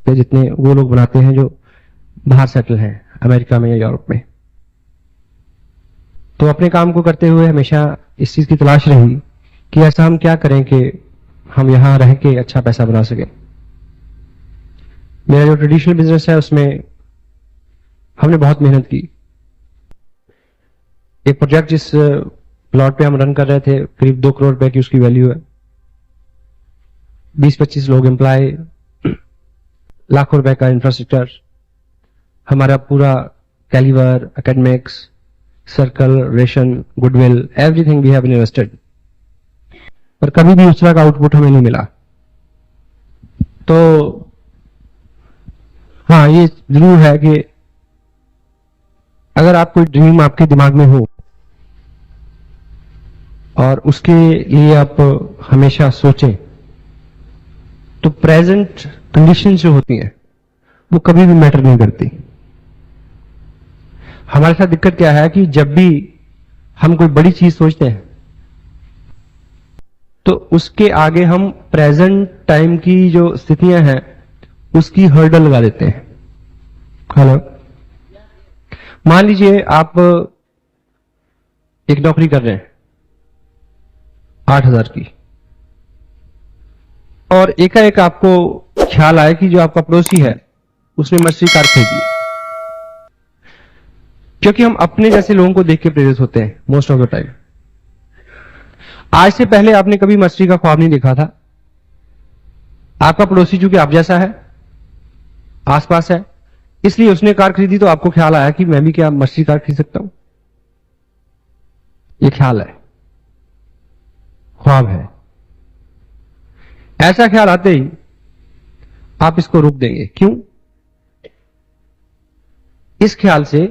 सकते जितने वो लोग बनाते हैं जो बाहर सेटल हैं, अमेरिका में या यूरोप में। तो अपने काम को करते हुए हमेशा इस चीज की तलाश रही कि ऐसा हम क्या करें कि हम यहां रह के अच्छा पैसा बना सकें। मेरा जो ट्रेडिशनल बिजनेस है उसमें हमने बहुत मेहनत की। एक प्रोजेक्ट जिस प्लॉट पे हम रन कर रहे थे, करीब 2 करोड़ रुपए की उसकी वैल्यू है। 20-25 लोग एम्प्लॉय, लाखों रुपए का इंफ्रास्ट्रक्चर, हमारा पूरा calibre, academics, circle, ration, goodwill, everything we have invested, पर कभी भी उस तरह का आउटपुट हमें नहीं मिला। तो हाँ, ये जरूर है कि अगर आप कोई ड्रीम आपके दिमाग में हो और उसके लिए आप हमेशा सोचें, तो प्रेजेंट कंडीशन जो होती हैं वो कभी भी मैटर नहीं करती। हमारे साथ दिक्कत क्या है कि जब भी हम कोई बड़ी चीज सोचते हैं तो उसके आगे हम प्रेजेंट टाइम की जो स्थितियां हैं उसकी हर्डल लगा देते हैं। हेलो, मान लीजिए आप एक नौकरी कर रहे हैं 8,000 की, और एकाएक आपको ख्याल आया कि जो आपका पड़ोसी है उसने मर्सी कार खरीदी। क्योंकि हम अपने जैसे लोगों को देख के प्रेरित होते हैं मोस्ट ऑफ द टाइम। आज से पहले आपने कभी मर्सी का ख्वाब नहीं देखा था। आपका पड़ोसी चूंकि आप जैसा है, आसपास है, इसलिए उसने कार खरीदी, तो आपको ख्याल आया कि मैं भी क्या मर्सी कार खरीद सकता हूं। ये ख्याल है, ख्वाब है। ऐसा ख्याल आते ही आप इसको रोक देंगे। क्यों? इस ख्याल से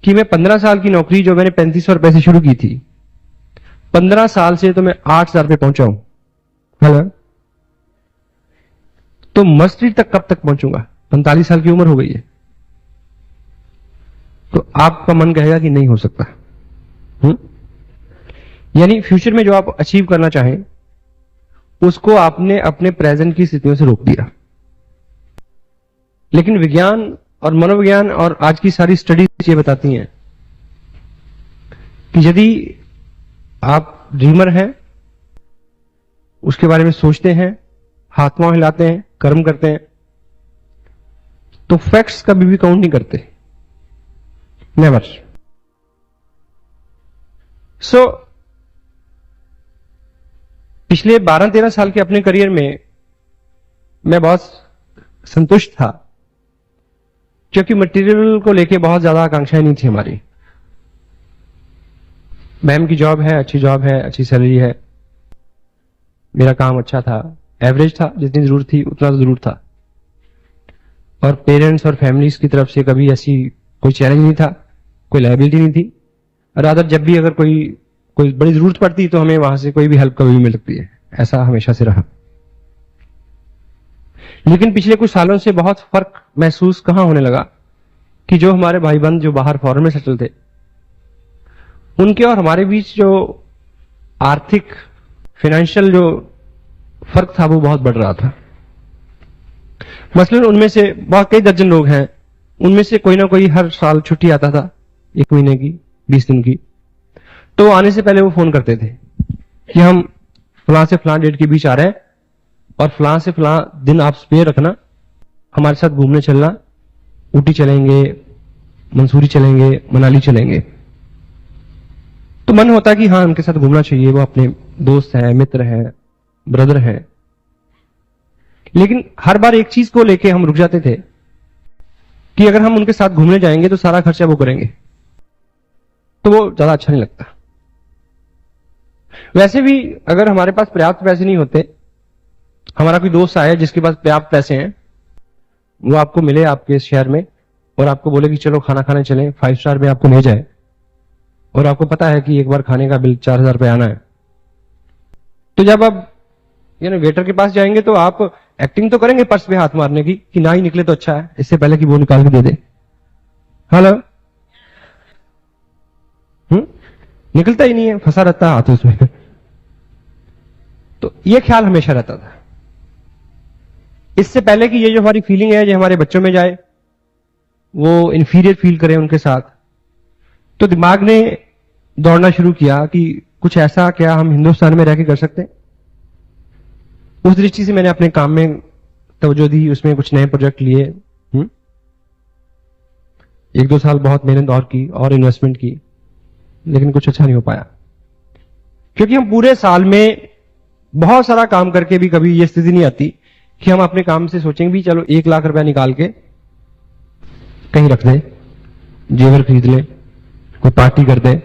कि मैं 15 साल की नौकरी जो मैंने 3500 रुपए से शुरू की थी, 15 साल से तो मैं 8,000 पे पहुंचा हूं। हेलो, तो मर्सिडीज तक कब तक पहुंचूंगा? 45 साल की उम्र हो गई है। तो आपका मन कहेगा कि नहीं हो सकता। यानी फ्यूचर में जो आप अचीव करना चाहें उसको आपने अपने प्रेजेंट की स्थितियों से रोक दिया। लेकिन विज्ञान और मनोविज्ञान और आज की सारी स्टडीज ये बताती हैं कि यदि आप ड्रीमर हैं, उसके बारे में सोचते हैं, हाथ पांव हिलाते हैं, कर्म करते हैं, तो फैक्ट्स कभी भी काउंट नहीं करते। नेवर। सो पिछले 12-13 साल के अपने करियर में मैं बहुत संतुष्ट था, क्योंकि मटेरियल को लेके बहुत ज्यादा आकांक्षाएं नहीं थी हमारी। मैम की जॉब है, अच्छी जॉब है, अच्छी सैलरी है, मेरा काम अच्छा था, एवरेज था, जितनी जरूरत थी उतना तो जरूर था। और पेरेंट्स और फैमिलीज की तरफ से कभी ऐसी कोई चैलेंज नहीं था, कोई लायबिलिटी नहीं थी। और अदर जब भी अगर कोई बड़ी जरूरत पड़ती तो हमें वहां से कोई भी हेल्प कभी भी मिल सकती है, ऐसा हमेशा से रहा। लेकिन पिछले कुछ सालों से बहुत फर्क महसूस कहां होने लगा कि जो हमारे भाई बंद जो बाहर फॉरेन में सेटल थे, उनके और हमारे बीच जो आर्थिक फाइनेंशियल जो फर्क था वो बहुत बढ़ रहा था। मसलन उनमें से बहुत कई दर्जन लोग हैं, उनमें से कोई ना कोई हर साल छुट्टी आता था, 1 महीने की, 20 दिन की। तो आने से पहले वो फोन करते थे कि हम फलां से फलां डेट के बीच आ रहे हैं और फलां से फलां दिन आप स्पेयर रखना, हमारे साथ घूमने चलना, ऊटी चलेंगे, मंसूरी चलेंगे, मनाली चलेंगे। तो मन होता कि हाँ उनके साथ घूमना चाहिए, वो अपने दोस्त हैं, मित्र हैं, ब्रदर हैं। लेकिन हर बार एक चीज को लेके हम रुक जाते थे कि अगर हम उनके साथ घूमने जाएंगे तो सारा खर्चा वो करेंगे, तो वो ज्यादा अच्छा नहीं लगता। वैसे भी अगर हमारे पास पर्याप्त पैसे नहीं होते, हमारा कोई दोस्त आया जिसके पास पर्याप्त पैसे हैं, वो आपको मिले आपके शहर में और आपको बोले कि चलो खाना खाने चलें, 5 स्टार में आपको ले जाए, और आपको पता है कि एक बार खाने का बिल 4,000 रुपये आना है, तो जब आप वेटर के पास जाएंगे तो आप एक्टिंग तो करेंगे पर्स पे हाथ मारने की कि ना ही निकले तो अच्छा है, इससे पहले कि वो निकाल के दे दे। हेलो, निकलता ही नहीं है, फंसा रहता है हाथ उसमें। तो ये ख्याल हमेशा रहता था। इससे पहले कि ये जो हमारी फीलिंग है जो हमारे बच्चों में जाए, वो इंफीरियर फील करें उनके साथ, तो दिमाग ने दौड़ना शुरू किया कि कुछ ऐसा क्या हम हिंदुस्तान में रह के कर सकते हैं। उस दृष्टि से मैंने अपने काम में तवज्जो दी, उसमें कुछ नए प्रोजेक्ट लिए। 1-2 साल बहुत मेहनत और की और इन्वेस्टमेंट की, लेकिन कुछ अच्छा नहीं हो पाया, क्योंकि हम पूरे साल में बहुत सारा काम करके भी कभी ये स्थिति नहीं आती कि हम अपने काम से सोचेंगे भी चलो 1 लाख रुपया निकाल के कहीं रख दें, जेवर खरीद लें, कोई पार्टी कर दें,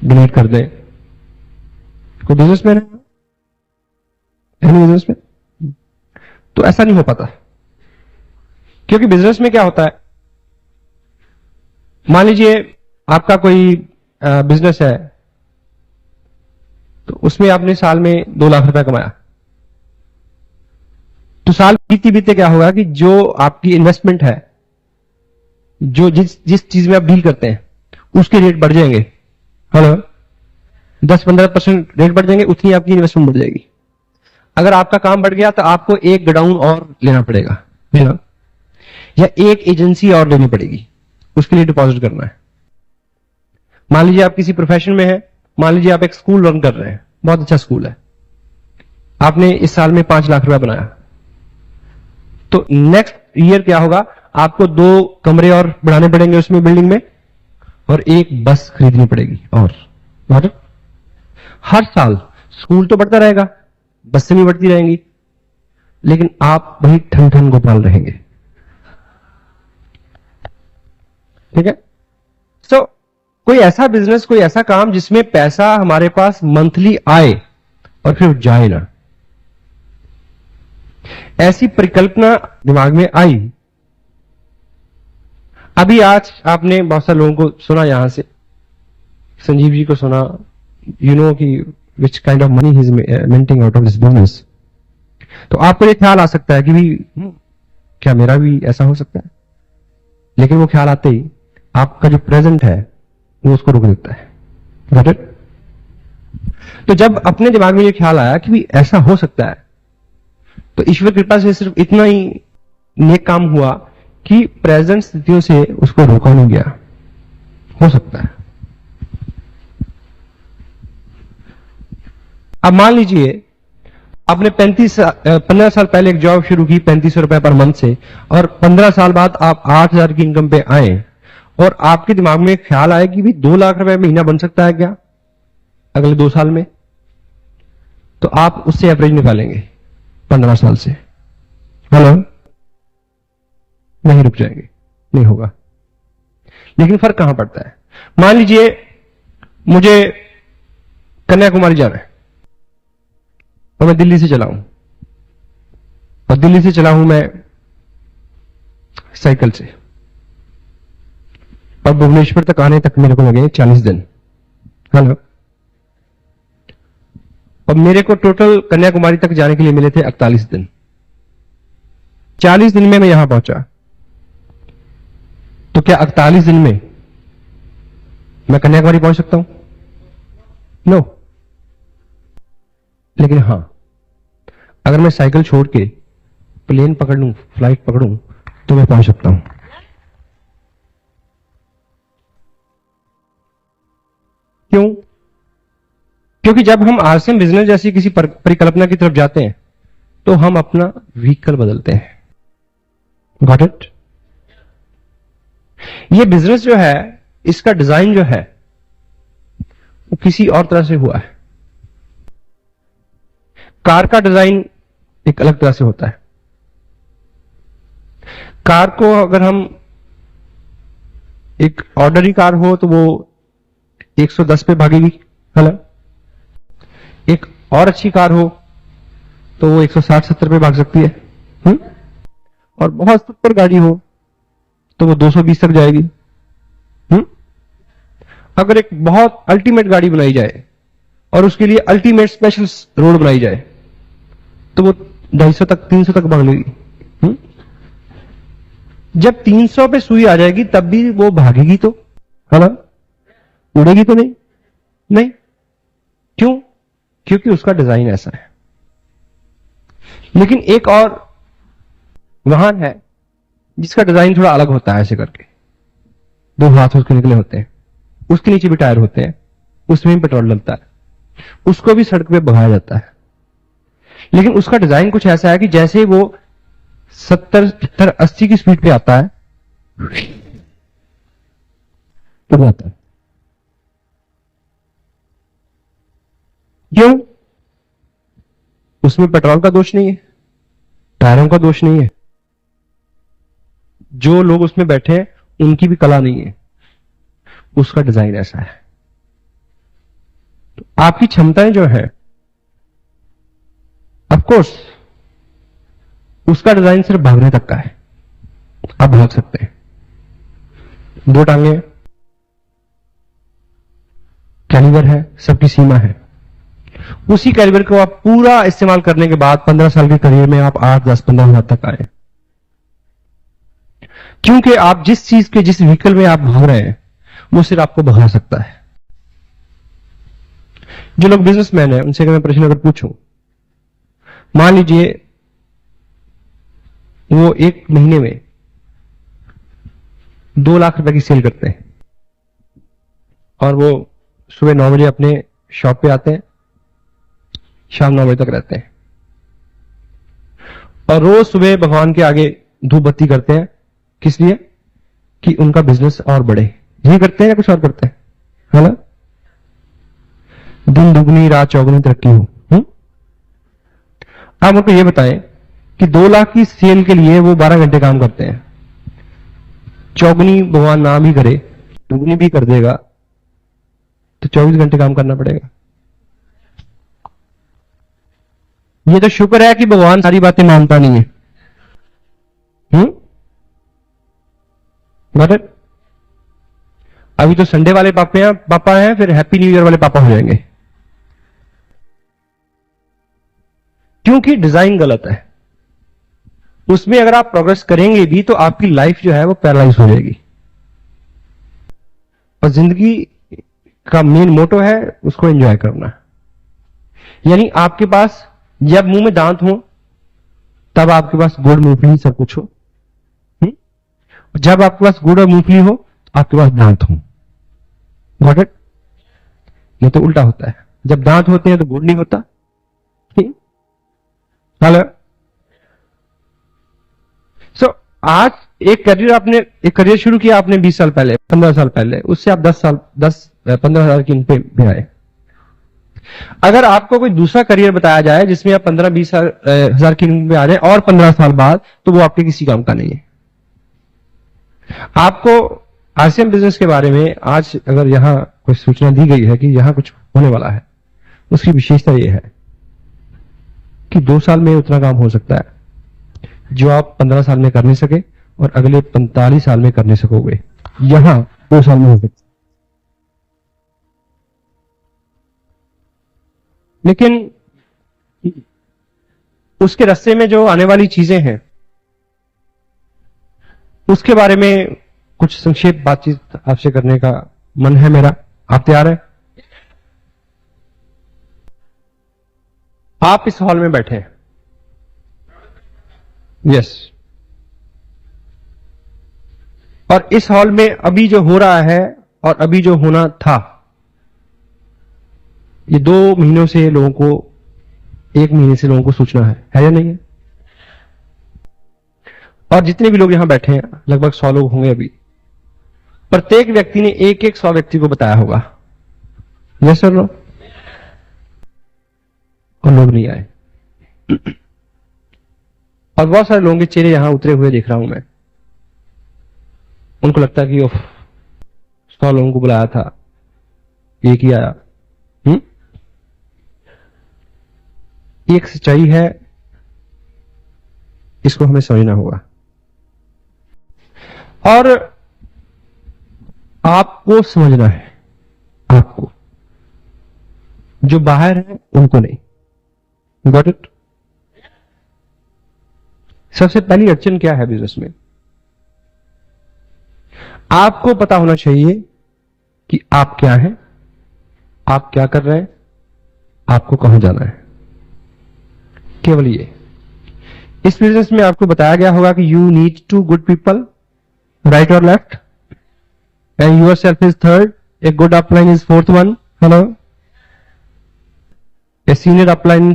डोनेट कर दें। कोई बिजनेसमैन है बिजनेस में, तो ऐसा नहीं हो पाता। क्योंकि बिजनेस में क्या होता है, मान लीजिए आपका कोई बिजनेस है, तो उसमें आपने साल में 2 लाख रुपया कमाया, तो साल बीते बीते क्या होगा कि जो आपकी इन्वेस्टमेंट है, जो जिस चीज में आप डील करते हैं, उसके रेट बढ़ जाएंगे। हेलो, 10-15% रेट बढ़ जाएंगे, उतनी आपकी इन्वेस्टमेंट बढ़ जाएगी। अगर आपका काम बढ़ गया तो आपको एक गोडाउन और लेना पड़ेगा, है ना, या एक एजेंसी और लेनी पड़ेगी, उसके लिए डिपॉजिट करना है। मान लीजिए आप किसी प्रोफेशन में हैं, मान लीजिए आप एक स्कूल रन कर रहे हैं, बहुत अच्छा स्कूल है, आपने इस साल में 5 लाख रुपया बनाया, तो नेक्स्ट ईयर क्या होगा, आपको 2 कमरे और बढ़ाने पड़ेंगे उसमें बिल्डिंग में, और एक बस खरीदनी पड़ेगी। और हर साल स्कूल तो बढ़ता रहेगा, बसें भी बढ़ती रहेंगी, लेकिन आप वही ठन ठन गोपाल रहेंगे। ठीक है। सो कोई ऐसा बिजनेस, कोई ऐसा काम जिसमें पैसा हमारे पास मंथली आए और फिर जाए ना, ऐसी परिकल्पना दिमाग में आई। अभी आज आपने बहुत सारे लोगों को सुना, यहां से संजीव जी को सुना, यू नो कि which kind of money he is minting out of this business. तो आपको ये ख्याल आ सकता है कि भी क्या मेरा भी ऐसा हो सकता है, लेकिन वो ख्याल आते ही आपका जो प्रेजेंट है वो उसको रोक देता है। Got it? तो जब अपने दिमाग में ये ख्याल आया कि भी ऐसा हो सकता है, तो ईश्वर कृपा से सिर्फ इतना ही नेक काम हुआ कि प्रेजेंट स्थितियों से उसको रोका नहीं गया। हो सकता है। अब मान लीजिए आपने 15 साल पहले एक जॉब शुरू की 3500 रुपए पर मंथ से, और 15 साल बाद आप 8000 की इनकम पे आए, और आपके दिमाग में ख्याल आया कि भी 2 लाख रुपए महीना बन सकता है क्या अगले 2 साल में, तो आप उससे एवरेज निकालेंगे 15 साल से। हेलो, नहीं रुक जाएंगे, नहीं होगा। लेकिन फर्क कहां पड़ता है? मान लीजिए मुझे कन्याकुमारी जाना है और मैं दिल्ली से चला हूं, और दिल्ली से चला हूं मैं साइकिल से, और भुवनेश्वर तक आने तक मेरे को लगे 40 दिन। हेलो, और मेरे को टोटल कन्याकुमारी तक जाने के लिए मिले थे 48 दिन। 40 दिन में मैं यहां पहुंचा, तो क्या 48 दिन में मैं कन्याकुमारी पहुंच सकता हूं? नो। लेकिन हां, अगर मैं साइकिल छोड़ के प्लेन पकड़ लूं, फ्लाइट पकड़ूं, तो मैं पहुंच सकता हूं। क्यों? क्योंकि जब हम आरसीएम बिजनेस जैसी किसी परिकल्पना की तरफ जाते हैं, तो हम अपना व्हीकल बदलते हैं। Got it? ये बिजनेस जो है, इसका डिजाइन जो है, वो किसी और तरह से हुआ है। कार का डिजाइन एक अलग तरह से होता है। कार को अगर हम, एक ऑर्डनरी कार हो तो वो 110 पे भागेगी। हेलो, एक और अच्छी कार हो तो वो 160-70 पे भाग सकती है। और बहुत सुपर गाड़ी हो तो वो 220 तक जाएगी। अगर एक बहुत अल्टीमेट गाड़ी बनाई जाए और उसके लिए अल्टीमेट स्पेशल रोड बनाई जाए, तो वो 250 तक, 300 तक भाग लेगी। जब 300 पे सुई आ जाएगी तब भी वो भागेगी तो, है ना, उड़ेगी तो नहीं। नहीं। क्यों? क्योंकि उसका डिजाइन ऐसा है। लेकिन एक और वाहन है जिसका डिजाइन थोड़ा अलग होता है, ऐसे करके दो हाथ उसके निकले होते हैं, उसके नीचे भी टायर होते हैं, उसमें भी पेट्रोल डलता है, उसको भी सड़क पे भगाया जाता है। लेकिन उसका डिजाइन कुछ ऐसा है कि जैसे ही वो 70, 70, 80 की स्पीड पे आता है तो जाता है। क्यों? उसमें पेट्रोल का दोष नहीं है, टायरों का दोष नहीं है, जो लोग उसमें बैठे हैं उनकी भी कला नहीं है, उसका डिजाइन ऐसा है। तो आपकी क्षमताएं जो है, ऑफ कोर्स उसका डिजाइन सिर्फ भागने तक का है, आप भाग सकते हैं, दो टांगे, कैलिबर है, सबकी सीमा है। उसी कैलिबर को आप पूरा इस्तेमाल करने के बाद 15 साल के करियर में आप 8, 10, 15 हजार तक आए, क्योंकि आप जिस चीज के, जिस व्हीकल में आप भाग रहे हैं वो सिर्फ आपको भगा सकता है। जो लोग बिजनेसमैन हैं उनसे अगर मैं प्रश्न अगर पूछूं, मान लीजिए वो एक महीने में 2 लाख रुपए की सेल करते हैं और वो सुबह 9 बजे अपने शॉप पे आते हैं, शाम 9 बजे तक रहते हैं, और रोज सुबह भगवान के आगे धूप बत्ती करते हैं, किस लिए? कि उनका बिजनेस और बढ़े। यही करते हैं या कुछ और करते हैं? है ना? दिन दुगनी रात चौगुनी तरक्की हो। आप उनको ये बताएं कि 2 लाख की सेल के लिए वो 12 घंटे काम करते हैं, चौगुनी भगवान ना भी करे, दुगनी भी कर देगा तो 24 घंटे काम करना पड़ेगा। ये तो शुक्र है कि भगवान सारी बातें मानता नहीं है। Got it? अभी तो संडे वाले पापा हैं, फिर हैप्पी न्यू ईयर वाले पापा हो जाएंगे, क्योंकि डिजाइन गलत है। उसमें अगर आप प्रोग्रेस करेंगे भी तो आपकी लाइफ जो है वो पैरालाइज हो जाएगी। और जिंदगी का मेन मोटो है उसको एंजॉय करना। यानी आपके पास जब मुंह में दांत हो तब आपके पास गुड़ मूंगफली सब कुछ हो, जब आपके पास गुड़ और मूंगफली हो आपके पास दांत हो। Got it? ये तो उल्टा होता है, जब दांत होते हैं तो गुड़ नहीं होता। हेलो। सो आज एक करियर शुरू किया आपने 20 साल पहले, 15 साल पहले, उससे आप 15 हजार की पे भी आए। अगर आपको कोई दूसरा करियर बताया जाए जिसमें आप 15-20 हजार की पे आ जाए और 15 साल बाद, तो वो आपके किसी काम का नहीं है। आपको आरसीएम बिजनेस के बारे में आज अगर यहां कोई सूचना दी गई है कि यहां कुछ होने वाला है, उसकी विशेषता यह है कि 2 साल में उतना काम हो सकता है जो आप 15 साल में कर नहीं सके और अगले 45 साल में कर नहीं सकोगे, यहां 2 साल में हो सकता है। लेकिन उसके रास्ते में जो आने वाली चीजें हैं उसके बारे में कुछ संक्षेप बातचीत आपसे करने का मन है मेरा। आप तैयार हैं? आप इस हॉल में बैठे हैं, यस, और इस हॉल में अभी जो हो रहा है और अभी जो होना था, ये 2 महीनों से लोगों को, 1 महीने से लोगों को सूचना है या नहीं है? और जितने भी लोग यहां बैठे हैं, लगभग 100 लोग होंगे अभी, प्रत्येक व्यक्ति ने 100 व्यक्ति को बताया होगा, यस सर? नो? और लोग नहीं आए। और बहुत सारे लोगों के चेहरे यहां उतरे हुए देख रहा हूं मैं, उनको लगता है कि 100 लोगों को बुलाया था, एक ही आया। एक सच्चाई है, इसको हमें समझना होगा। और आपको समझना है, आपको, जो बाहर है उनको नहीं। Got it? सबसे पहली अड़चन क्या है बिजनेस में? आपको पता होना चाहिए कि आप क्या हैं, आप क्या कर रहे हैं, आपको कहां जाना है। केवल ये इस बिजनेस में आपको बताया गया होगा कि you need to good people, right और left, and yourself is third, a good upline is fourth one, hello, a senior upline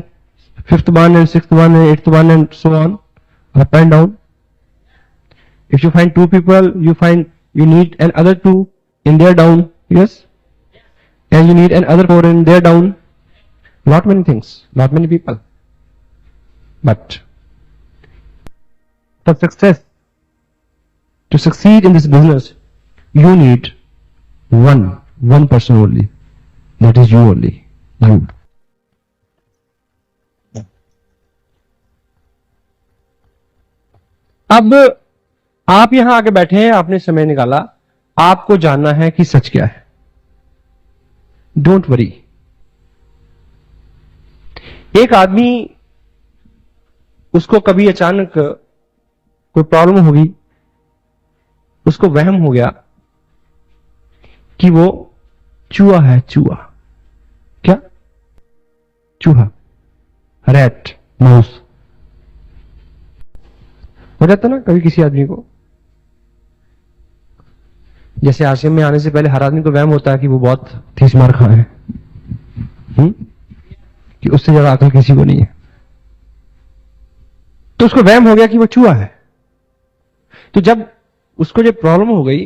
fifth one and sixth one and eighth one and so on, up and down. If you find two people, you need another two in their down, yes, and you need another four in their down. Not many things, not many people, but for success, to succeed in this business, you need one person only, that is you only, you. अब आप यहां आके बैठे हैं, आपने समय निकाला, आपको जानना है कि सच क्या है। Don't worry. एक आदमी, उसको कभी अचानक कोई प्रॉब्लम होगी, उसको वहम हो गया कि वो चूहा है, चूहा। क्या? चूहा, रैट, माउस। हो जाता ना कभी किसी आदमी को, जैसे आश्रम में आने से पहले हर आदमी को वहम होता है कि वो बहुत ठेस मार खाए है, कि उससे ज्यादा अकल किसी को नहीं है। तो उसको वहम हो गया कि वो चूहा है। तो जब उसको जब प्रॉब्लम हो गई,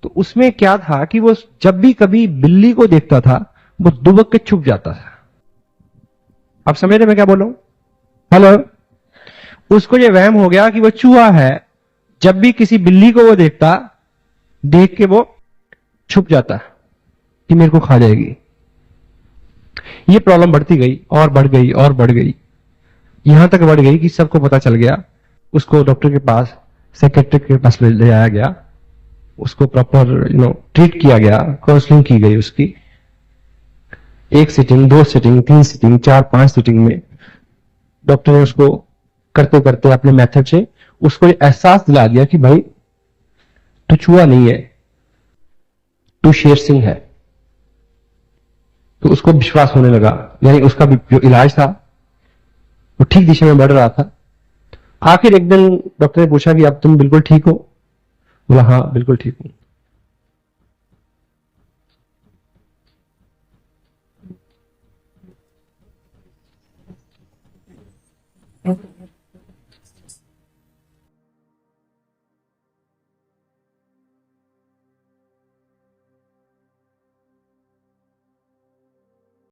तो उसमें क्या था कि वो जब भी कभी बिल्ली को देखता था, वो दुबक के छुप जाता था। आप समझ रहे मैं क्या बोल रहा हूं? हेलो। उसको ये वहम हो गया कि वो चूहा है, जब भी किसी बिल्ली को वो देखता, देख के वो छुप जाता कि मेरे को खा जाएगी। ये प्रॉब्लम बढ़ती गई और बढ़ गई और बढ़ गई, यहां तक बढ़ गई कि सबको पता चल गया। उसको डॉक्टर के पास, साइकियाट्रिस्ट के पास ले जाया गया, उसको प्रॉपर ट्रीट किया गया, काउंसलिंग की गई उसकी। 1 सीटिंग, 2 सीटिंग, 3 सीटिंग, 4, 5 सीटिंग में डॉक्टर ने उसको करते करते अपने मेथड से उसको एहसास दिला दिया कि भाई तू चूहा नहीं है, तू शेर सिंह है। तो उसको विश्वास होने लगा, यानी उसका भी जो इलाज था वो ठीक दिशा में बढ़ रहा था। आखिर एक दिन डॉक्टर ने पूछा कि अब तुम बिल्कुल ठीक हो? बोला हाँ बिल्कुल ठीक हूं।